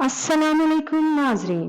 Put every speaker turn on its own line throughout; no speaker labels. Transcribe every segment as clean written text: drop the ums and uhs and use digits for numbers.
अस्सलाम वालेकुम नाजरीन,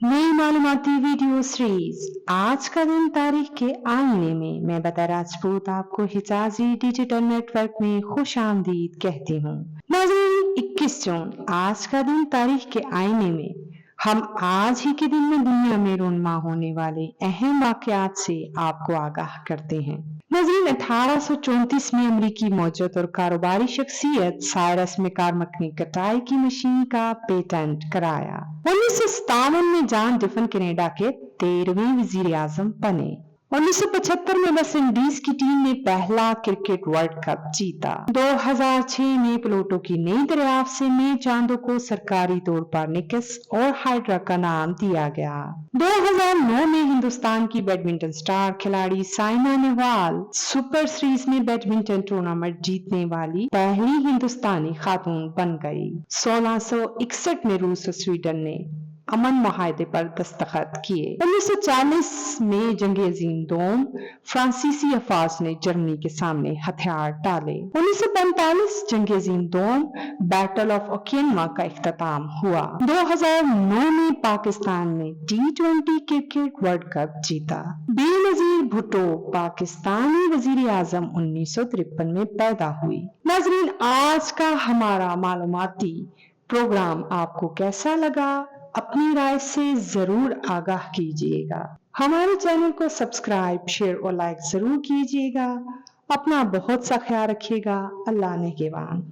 नई मालूमाती वीडियो सीरीज आज का दिन तारीख के आईने में मैं बता राजपूत आपको हिजाजी डिजिटल नेटवर्क में खुश आमदीद कहती हूँ। नाजरीन, 21 जून आज का दिन तारीख के आईने में हम आज ही के दिन में दुनिया में रूनमा होने वाले अहम वाकयात से आपको आगाह करते हैं। नाज़रीन, 1834 में अमरीकी मौजूद और कारोबारी शख्सियत साइरस मैककॉर्मिक ने कटाई की मशीन का पेटेंट कराया। 1957 में जॉन डिफन कनाडा के 13वें वजीर आजम बने। 1975 में वेस्ट इंडीज की टीम ने पहला क्रिकेट वर्ल्ड कप जीता। 2006 में प्लूटो की नई दरियाफ्त से नए चांदों को सरकारी तौर पर निकस और हाइड्रा का नाम दिया गया। 2009 में हिंदुस्तान की बैडमिंटन स्टार खिलाड़ी साइना नेहवाल सुपर सीरीज में बैडमिंटन टूर्नामेंट जीतने वाली पहली हिंदुस्तानी खातून बन गई। 1661 में रूस और स्वीडन ने अमन मुआहदे पर दस्तखत किए। 1940 में जंग अजीम दोम फ्रांसीसी अफवाज ने जर्मनी के सामने हथियार डाले। 1945 जंग अजीम दोम बैटल ऑफ ओकियनवा का इख्तिताम हुआ। 2009 में पाकिस्तान ने T20 क्रिकेट वर्ल्ड कप जीता। बेनजीर भुट्टो पाकिस्तानी वजीर आजम 1953 में पैदा हुई। नाजरीन, आज का हमारा मालूमाती प्रोग्राम आपको कैसा लगा? अपनी राय से जरूर आगाह कीजिएगा। हमारे चैनल को सब्सक्राइब, शेयर और लाइक जरूर कीजिएगा। अपना बहुत सा ख्याल रखिएगा। अल्लाह ने के बाद।